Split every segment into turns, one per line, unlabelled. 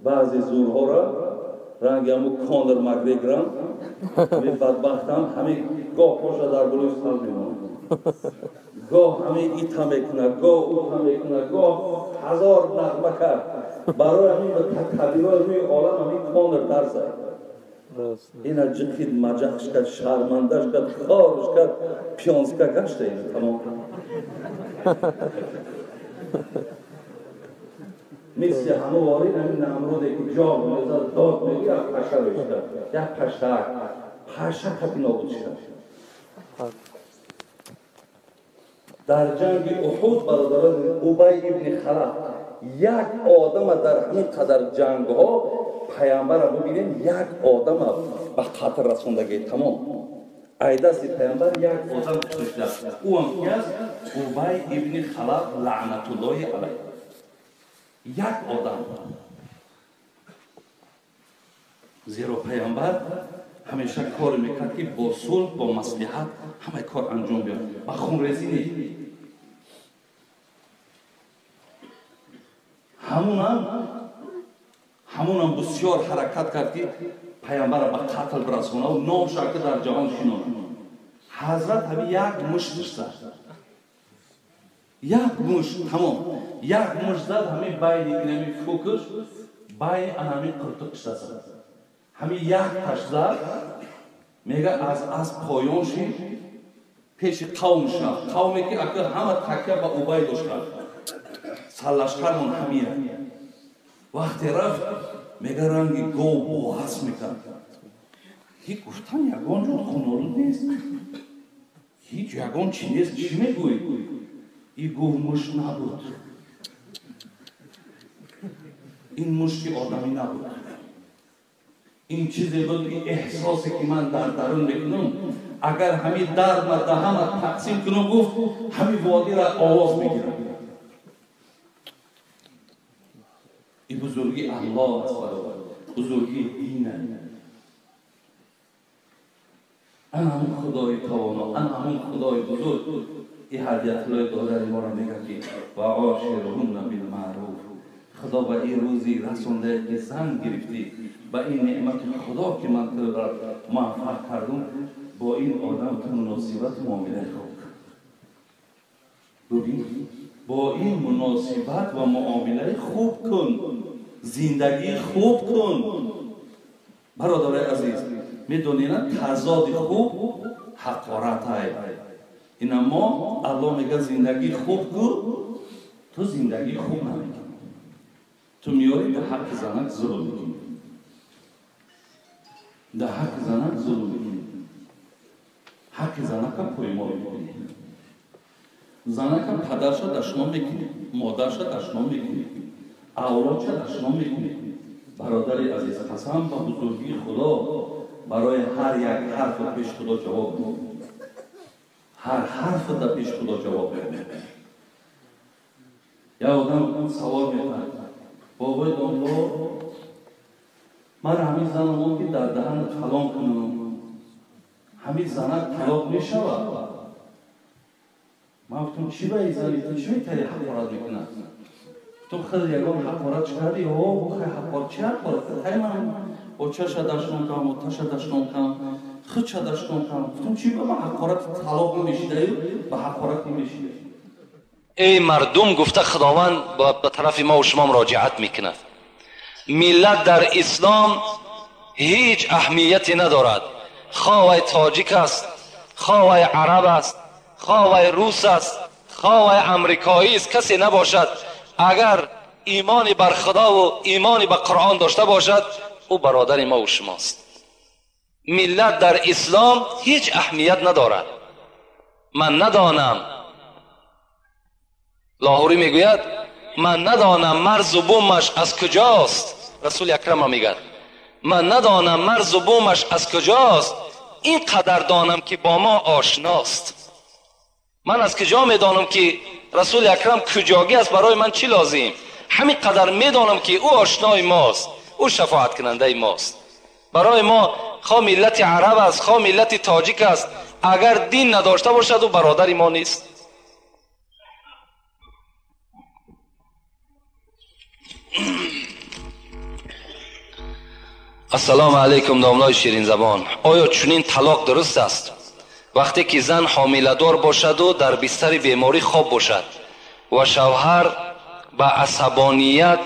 بعضی زورها را رنگ همون کانر مکگرگرام می بدبختم همین گاه پاشا در بلوی سال میمونه، گاه همین ایتا میکنه، گاه اوتا میکنه، گاه هزار نغمه کرد برای همین به تکبیرهای روی عالم همین کانر درسه. این از جخید مجخش کرد، شرمندش کرد، خارش کرد، پیانزکه گشته این تمام. مثل همه وارید همین نمروده که جا میزد داد میگه یک پشه روشتر، یک پشتک پشه کپی نابود شد. در جنگ احد برادران ابی ابن خلف یک آدم در همین قدر جنگ ها پیامبر رو ببینید یک آدم به قتل رسوندگی تمام. ایدست پیامبر یک آدم کشته، او هم کی است؟ ابی ابن خلف لعنت الله علیه. یک آدم. زیرا پیامبر همیشه کار میکرد که با صلح با مصلحت همه کار انجام بیاد، با خونریزی نیست. همون بسیار حرکت کرد که پیامبر را به قتل برسونه و نامش را که در جهان شناخت. حضرت همین یک مشت داشته، یک مشت تمام، یک مشت زد همین بین اینمی فوکش بین همین قرطقش زد، همین یک تش زد میگه از پایانشی پیش قوم شد، قومی که اگر همه تکیه به ابی داشته سرلشکرمون همیه. وقتی رفت میگه رنگ گو باحث میکرد، هیچ گفتن یگان جون خونالود نیست، هیچ یگان چی نیست، چی میگوی؟ این گو مشت نبود، این مشتی آدمی نبود، این چیزی بود، این احساسی که من در درون میکنم اگر همین درد ما دهنم تقسیم کنم گفت همین وادی را آواز میگیرم. این بزرگی الله است، بزرگی دینه. انا همون خدای توانا، انا همون خدای بزرگ. این هدیت لای دادر ما را میگه که و عاشرهن بالمعروف. خدا به این روزی رسونده که زن گرفتی، به این نعمت خدا که من تو را موفق کردم، با این آدم تو مناسبت معامله خوب ببین، با این مناسبت و معامله خوب کن، زندگی خوب کن. برادر عزیز میدونین تضاد خوب حقارت های این، اما الله میگه زندگی خوب کن، تو زندگی خوب نمیکنی، تو میاری به حق زنک ظلم میکنی، در حق زنک ظلم میکنی، حق زنک هم پایمال میکنی، زنک هم پدرش دشنام میکنی، مادرش دشنام میکنی، اولادش دشنام میکنی. برادر عزیز قسم به بزرگی خدا برای هر یک حرف پیش خدا جواب میده، هر حرف در پیش خدا جواب میده. یا آدم سوال میکنه بابای دانلو من همین زنم که در دهن طلاق کنم، همین زنک طلاق میشود؟ من گفتم چی به این زنی تو چی میتونی حقارت میکنه؟ تو خیلی یگان حقارت کردی؟ اوه خیلی حقارت چی حقارت؟ خیلی من با چه شدشتون کنم و تا شدشتون کنم خود شدشتون کنم. گفتم چی به حقارت طلاق نمیشیده؟ به حقارت نمیشیده.
ای مردم گفته خداوند به طرف ما و شما مراجعت میکنه. ملت در اسلام هیچ اهمیتی ندارد، خواه تاجیک است، خواه عرب است، خواه روس است، خواه امریکایی است، کسی نباشد اگر ایمانی بر خدا و ایمانی به قرآن داشته باشد او برادر ما و شماست. ملت در اسلام هیچ اهمیت ندارد. من ندانم، لاهوری میگوید من ندانم مرز و بومش از کجاست. رسول اکرم میگه من ندانم مرز و بومش از کجاست، این قدر دانم که با ما آشناست. من از کجا میدانم که رسول اکرم کجاگی است؟ برای من چی لازم؟ همین قدر میدانم که او آشنای ماست، او شفاعت کننده ماست. برای ما خواه ملت عرب است، خواه ملت تاجیک است، اگر دین نداشته باشد او برادر ما نیست. السلام علیکم داملای شیرین زبان. آیا چنین طلاق درست است؟ وقتی که زن حامله‌دار باشد و در بستر بیماری خواب باشد و شوهر به عصبانیت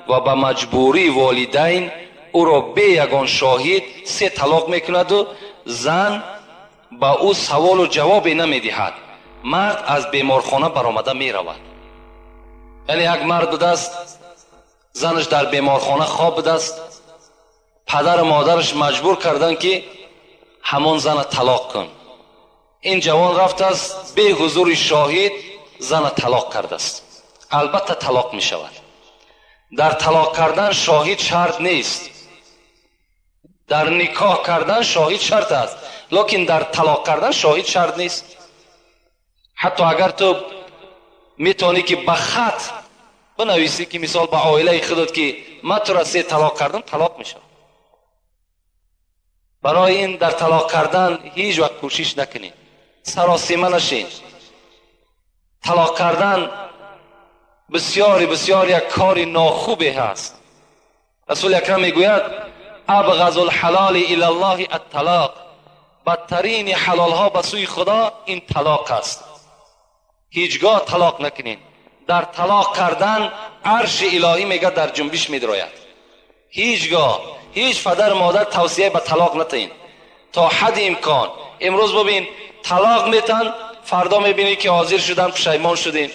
و به مجبوری والدین او را به یگان شاهد 3 طلاق میکند و زن با او سوال و جوابی نمیدهد، مرد از بیمارخانه برآمده میرود. یعنی یک مرد بوده است، زنش در بیمارخانه خواب بوده است، پدر و مادرش مجبور کردن که همان زن طلاق کن. این جوان رفته است به حضور شاهد زن طلاق کرده است. البته طلاق می شود. در طلاق کردن شاهد شرط نیست. در نکاح کردن شاهد شرط است، لیکن در طلاق کردن شاهد شرط نیست. حتی اگر تو میتونی که به خط بنویسی که مثال به عائله خودت که من تو را 3 طلاق کردم، طلاق می شود. برای این در طلاق کردن هیچ وقت کوشش نکنید، سراسیمه نشین. طلاق کردن بسیاری یک کار ناخوبی هست. رسول اکرم میگوید ابغض الحلال الی الله الطلاق، بدترین حلال ها به سوی خدا این طلاق است. هیچگاه طلاق نکنین. در طلاق کردن عرش الهی میگه در جنبش میدراید. هیچگاه هیچ پدر مادر توصیه به طلاق نتین تا حد امکان. امروز ببین طلاق میتن، فردا میبینی که حاضر شدن پشیمان شدیم،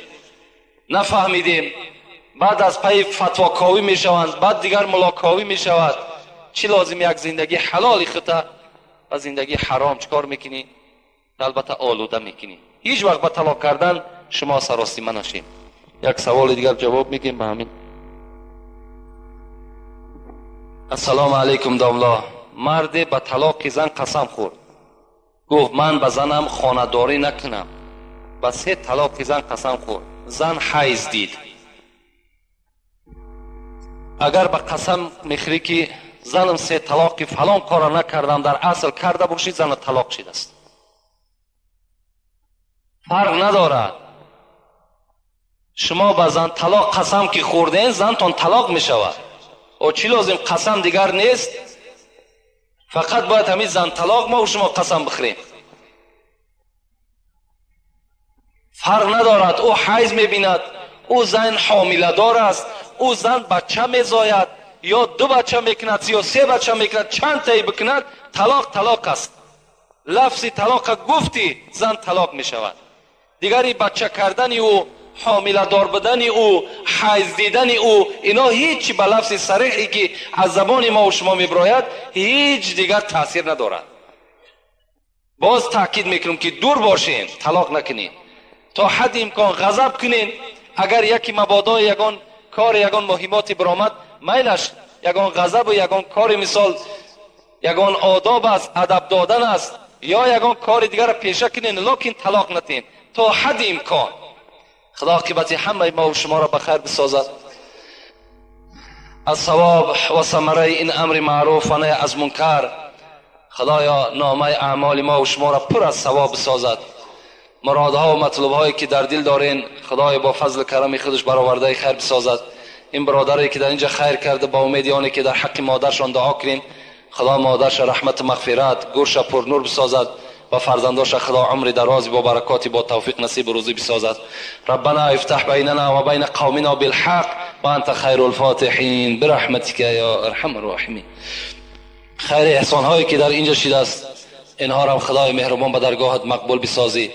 نفهمیدیم، بعد از پی فتوا کاوی میشوند، بعد دیگر ملاکاوی میشود. چی لازم یک زندگی حلالی خطا و زندگی حرام چکار میکنی؟ البته آلوده میکنی. هیچ وقت به طلاق کردن شما سراسیمه نشین. یک سوال دیگر جواب میگیم به همین. السلام علیکم داملا. مرد به طلاق زن قسم خورد، گفت من به زنم خانه‌داری نکنم. به 3 طلاق زن قسم خورد. زن حیض دید. اگر به قسم میخوری که زنم 3 طلاق فلان کار نکردم، در اصل کرده باشی، زن طلاق شده است. فرق ندارد. شما به زن طلاق قسم که خوردین، زنتون طلاق میشود. او چی لازم؟ قسم دیگر نیست، فقط باید همین زن طلاق ما و شما قسم بخوریم. فرق ندارد. او حیض میبیند، او زن حامله دار است، او زن بچه میزاید، یا 2 بچه میکند یا 3 بچه میکند، چند تایی بکند، طلاق است. لفظ طلاق گفتی زن طلاق میشود. دیگری بچه کردن او، حامله دار بدن او، حیض دیدن او، اینا هیچ به لفظ صریحی که از زبان ما و شما میبراید هیچ دیگر تاثیر ندارد. باز تاکید میکنم که دور باشین، طلاق نکنین. تا حد امکان غضب کنین. اگر یکی مبادا یگان کار یگان مهماتی برآمد، میلش یگان غضب و یگان کار مثال یگان آداب است، ادب دادن است، یا یگان کار دیگر پیشه کنین، لکن طلاق نتین تا حد امکان. خدا عاقبت همه ما و شما را بخیر بسازد. از ثواب و ثمره این امر معروف و نهی از منکر خدایا نامه اعمال ما و شما را پر از ثواب بسازد. مرادها و مطلوبهایی که در دل دارین خدای با فضل کرم خودش برآورده خیر بسازد. این برادری که در اینجا خیر کرده با امید آنی که در حق مادرشان دعا کنین، خدا مادرش رحمت مغفرت گورش پر نور بسازد و فرزنداش خدا عمر دراز با برکاتی با توفیق نصیب روزی بسازد. ربنا افتح بیننا و بین قومنا بالحق و انت خیر الفاتحین برحمتک یا ارحم الراحمین. خیر احسان هایی که در اینجا شده است اینها را خدای مهربان به درگاهت مقبول بسازی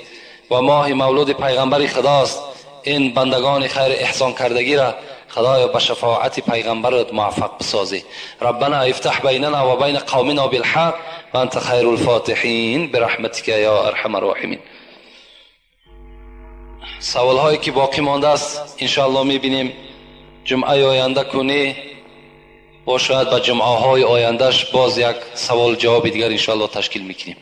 و ماه مولود پیغمبر خداست. این بندگان خیر احسان کردگی را خدایا به شفاعت پیغمبرت موفق بسازی. ربنا افتح بیننا و بین قومنا بالحق و انت خیر الفاتحین برحمتک یا ارحم الراحمین. سوال هایی که باقی مانده است انشاءالله میبینیم جمعه آینده کنی و شاید به جمعه های آیندهش باز یک سوال جواب دیگر انشاءالله تشکیل میکنیم.